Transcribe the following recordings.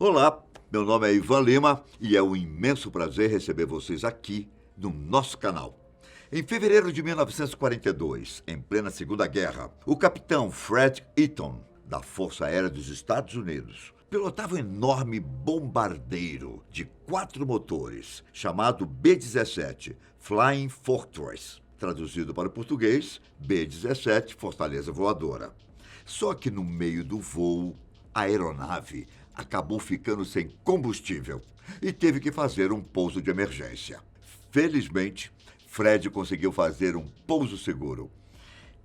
Olá, meu nome é Ivan Lima e é um imenso prazer receber vocês aqui no nosso canal. Em fevereiro de 1942, em plena Segunda Guerra, o capitão Fred Eaton, da Força Aérea dos Estados Unidos, pilotava um enorme bombardeiro de 4 motores, chamado B-17 Flying Fortress, traduzido para o português, B-17 Fortaleza Voadora. Só que no meio do voo, a aeronave acabou ficando sem combustível e teve que fazer um pouso de emergência. Felizmente, Fred conseguiu fazer um pouso seguro.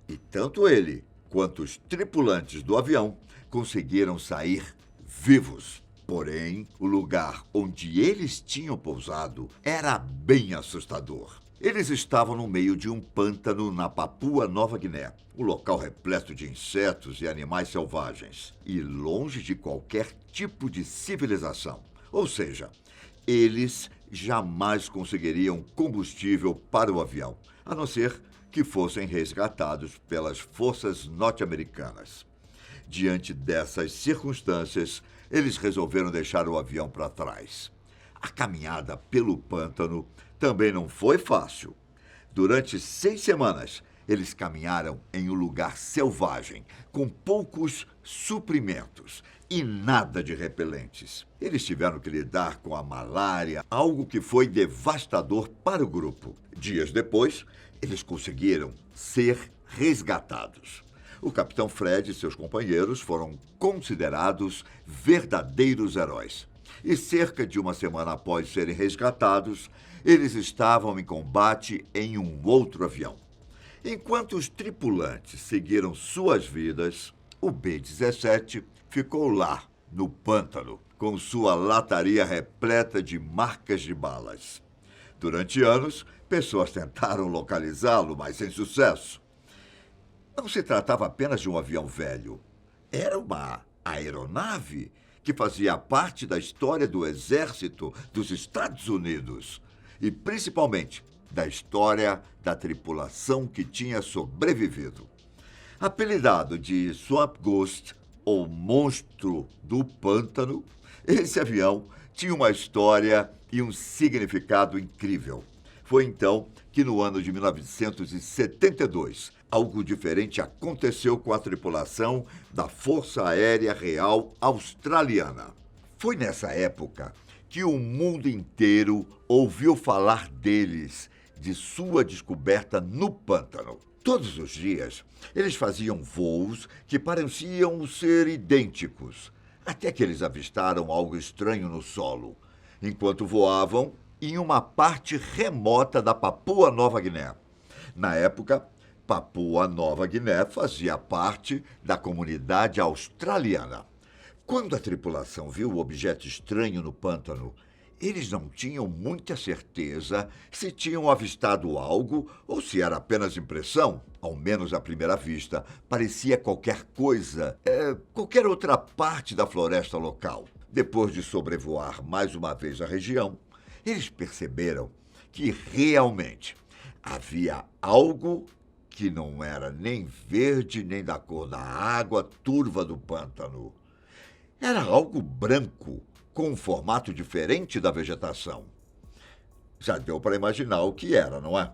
E tanto ele quanto os tripulantes do avião conseguiram sair vivos. Porém, o lugar onde eles tinham pousado era bem assustador. Eles estavam no meio de um pântano na Papua Nova Guiné, um local repleto de insetos e animais selvagens, e longe de qualquer tipo de civilização. Ou seja, eles jamais conseguiriam combustível para o avião, a não ser que fossem resgatados pelas forças norte-americanas. Diante dessas circunstâncias, eles resolveram deixar o avião para trás. A caminhada pelo pântano também não foi fácil. Durante 6 semanas, eles caminharam em um lugar selvagem, com poucos suprimentos e nada de repelentes. Eles tiveram que lidar com a malária, algo que foi devastador para o grupo. Dias depois, eles conseguiram ser resgatados. O capitão Fred e seus companheiros foram considerados verdadeiros heróis. E cerca de uma semana após serem resgatados, eles estavam em combate em um outro avião. Enquanto os tripulantes seguiram suas vidas, o B-17 ficou lá, no pântano, com sua lataria repleta de marcas de balas. Durante anos, pessoas tentaram localizá-lo, mas sem sucesso. Não se tratava apenas de um avião velho. Era uma aeronave que fazia parte da história do Exército dos Estados Unidos e, principalmente, da história da tripulação que tinha sobrevivido. Apelidado de Swamp Ghost, ou Monstro do Pântano, esse avião tinha uma história e um significado incrível. Foi então que, no ano de 1972, algo diferente aconteceu com a tripulação da Força Aérea Real Australiana. Foi nessa época que o mundo inteiro ouviu falar deles, de sua descoberta no pântano. Todos os dias, eles faziam voos que pareciam ser idênticos, até que eles avistaram algo estranho no solo. Enquanto voavam, em uma parte remota da Papua Nova Guiné. Na época, Papua Nova Guiné fazia parte da comunidade australiana. Quando a tripulação viu o objeto estranho no pântano, eles não tinham muita certeza se tinham avistado algo ou se era apenas impressão. Ao menos à primeira vista, parecia qualquer coisa, qualquer outra parte da floresta local. Depois de sobrevoar mais uma vez a região, eles perceberam que realmente havia algo que não era nem verde nem da cor da água turva do pântano. Era algo branco, com um formato diferente da vegetação. Já deu para imaginar o que era, não é?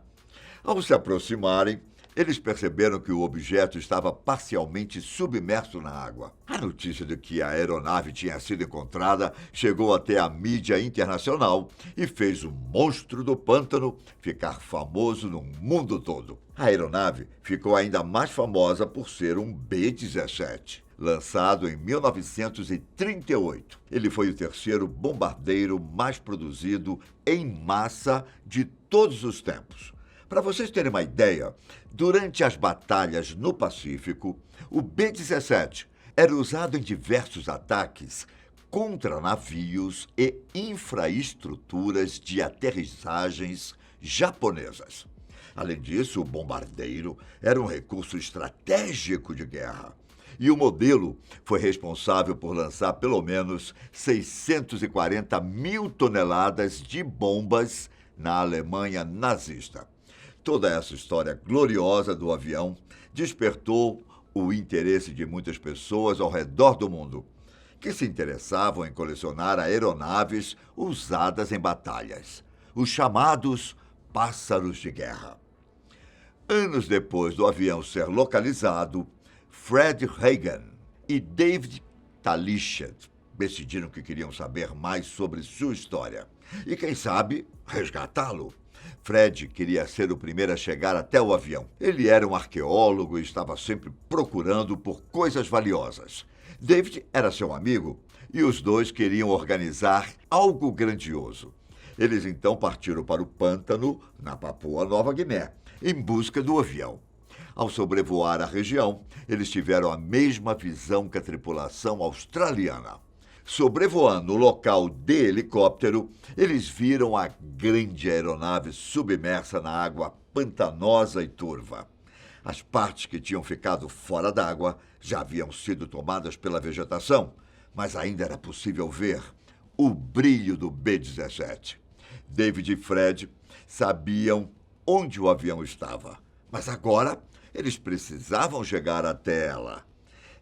Ao se aproximarem, eles perceberam que o objeto estava parcialmente submerso na água. A notícia de que a aeronave tinha sido encontrada chegou até a mídia internacional e fez o Monstro do Pântano ficar famoso no mundo todo. A aeronave ficou ainda mais famosa por ser um B-17. Lançado em 1938, ele foi o terceiro bombardeiro mais produzido em massa de todos os tempos. Para vocês terem uma ideia, durante as batalhas no Pacífico, o B-17 era usado em diversos ataques contra navios e infraestruturas de aterrissagens japonesas. Além disso, o bombardeiro era um recurso estratégico de guerra. E o modelo foi responsável por lançar pelo menos 640 mil toneladas de bombas na Alemanha nazista. Toda essa história gloriosa do avião despertou o interesse de muitas pessoas ao redor do mundo. que se interessavam em colecionar aeronaves usadas em batalhas, os chamados pássaros de guerra. Anos depois do avião ser localizado, Fred Hagen e David Talichet decidiram que queriam saber mais sobre sua história e, quem sabe, resgatá-lo. Fred queria ser o primeiro a chegar até o avião. Ele era um arqueólogo e estava sempre procurando por coisas valiosas. David era seu amigo e os dois queriam organizar algo grandioso. Eles então partiram para o pântano, na Papua Nova Guiné, em busca do avião. Ao sobrevoar a região, eles tiveram a mesma visão que a tripulação australiana. Sobrevoando o local de helicóptero, eles viram a grande aeronave submersa na água pantanosa e turva. As partes que tinham ficado fora d'água já haviam sido tomadas pela vegetação, mas ainda era possível ver o brilho do B-17. David e Fred sabiam onde o avião estava, mas agora eles precisavam chegar até ela.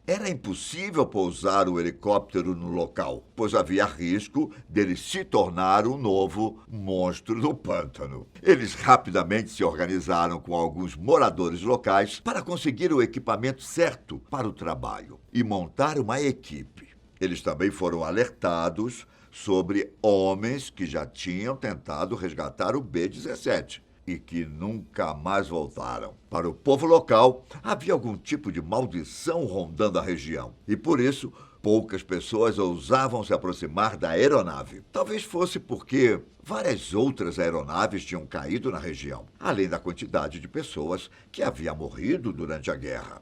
Era impossível pousar o helicóptero no local, pois havia risco dele se tornar um novo monstro do pântano. Eles rapidamente se organizaram com alguns moradores locais para conseguir o equipamento certo para o trabalho e montar uma equipe. Eles também foram alertados sobre homens que já tinham tentado resgatar o B-17 e que nunca mais voltaram. Para o povo local, havia algum tipo de maldição rondando a região e, por isso, poucas pessoas ousavam se aproximar da aeronave. Talvez fosse porque várias outras aeronaves tinham caído na região, além da quantidade de pessoas que havia morrido durante a guerra.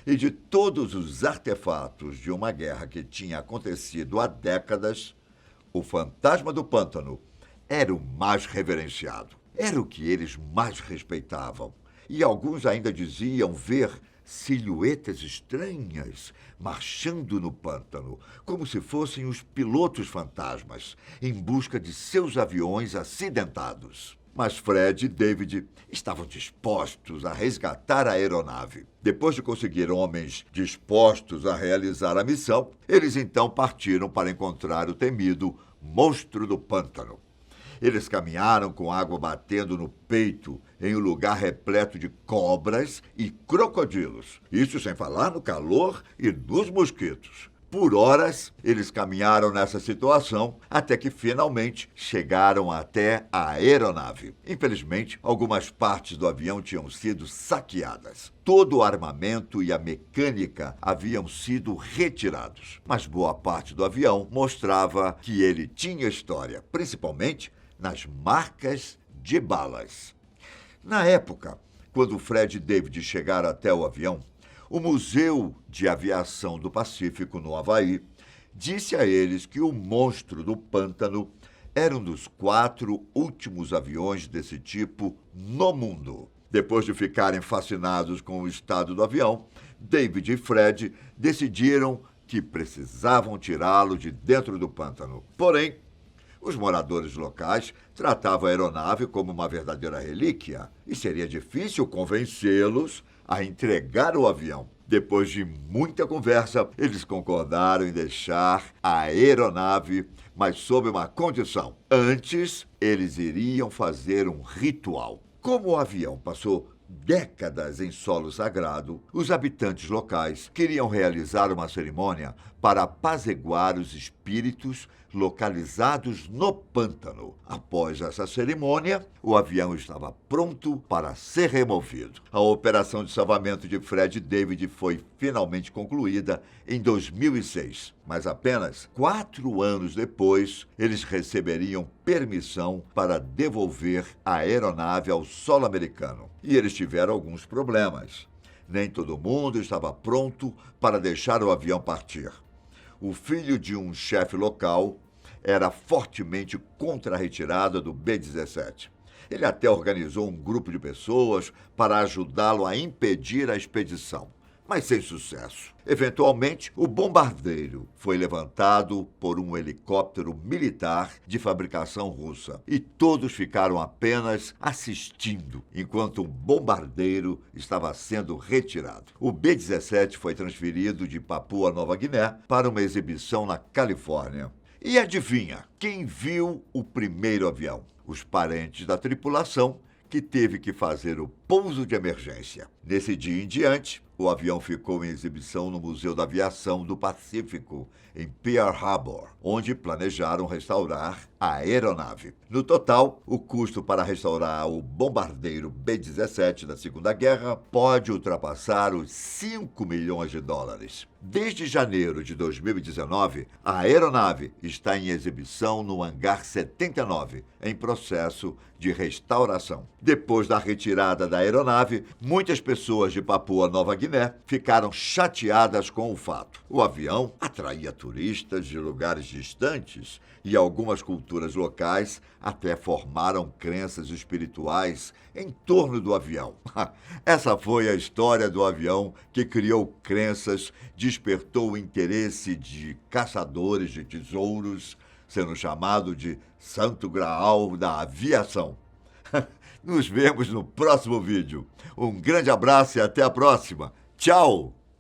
E de todos os artefatos de uma guerra que tinha acontecido há décadas, o fantasma do pântano era o mais reverenciado. Era o que eles mais respeitavam. E alguns ainda diziam ver silhuetas estranhas marchando no pântano, como se fossem os pilotos fantasmas, em busca de seus aviões acidentados. Mas Fred e David estavam dispostos a resgatar a aeronave. Depois de conseguir homens dispostos a realizar a missão, eles então partiram para encontrar o temido monstro do pântano. Eles caminharam com água batendo no peito em um lugar repleto de cobras e crocodilos. Isso sem falar no calor e nos mosquitos. Por horas, eles caminharam nessa situação até que finalmente chegaram até a aeronave. Infelizmente, algumas partes do avião tinham sido saqueadas. Todo o armamento e a mecânica haviam sido retirados. Mas boa parte do avião mostrava que ele tinha história, principalmente nas marcas de balas. Na época, quando Fred e David chegaram até o avião, o Museu de Aviação do Pacífico, no Havaí, disse a eles que o monstro do pântano era um dos 4 últimos aviões desse tipo no mundo. Depois de ficarem fascinados com o estado do avião, David e Fred decidiram que precisavam tirá-lo de dentro do pântano. Porém, os moradores locais tratavam a aeronave como uma verdadeira relíquia e seria difícil convencê-los a entregar o avião. Depois de muita conversa, eles concordaram em deixar a aeronave, mas sob uma condição. Antes, eles iriam fazer um ritual. Como o avião passou décadas em solo sagrado, os habitantes locais queriam realizar uma cerimônia para apaziguar os espíritos localizados no pântano. Após essa cerimônia, o avião estava pronto para ser removido. A operação de salvamento de Fred e David foi finalmente concluída em 2006, mas apenas 4 anos depois, eles receberiam permissão para devolver a aeronave ao solo americano. E eles tiveram alguns problemas. Nem todo mundo estava pronto para deixar o avião partir. O filho de um chefe local era fortemente contra a retirada do B-17. Ele até organizou um grupo de pessoas para ajudá-lo a impedir a expedição, mas sem sucesso. Eventualmente, o bombardeiro foi levantado por um helicóptero militar de fabricação russa e todos ficaram apenas assistindo enquanto um bombardeiro estava sendo retirado. O B-17 foi transferido de Papua Nova Guiné para uma exibição na Califórnia. E adivinha, quem viu o primeiro avião? Os parentes da tripulação, que teve que fazer o pouso de emergência. Nesse dia em diante, o avião ficou em exibição no Museu da Aviação do Pacífico, em Pearl Harbor, onde planejaram restaurar a aeronave. No total, o custo para restaurar o bombardeiro B-17 da Segunda Guerra pode ultrapassar os 5 milhões de dólares. Desde janeiro de 2019, a aeronave está em exibição no Hangar 79, em processo de restauração. Depois da retirada da aeronave, muitas pessoas de Papua Nova Guiné ficaram chateadas com o fato. O avião atraía turistas de lugares distantes e algumas culturas locais até formaram crenças espirituais em torno do avião. Essa foi a história do avião que criou crenças, despertou o interesse de caçadores de tesouros, sendo chamado de Santo Graal da aviação. Nos vemos no próximo vídeo. Um grande abraço e até a próxima. Tchau!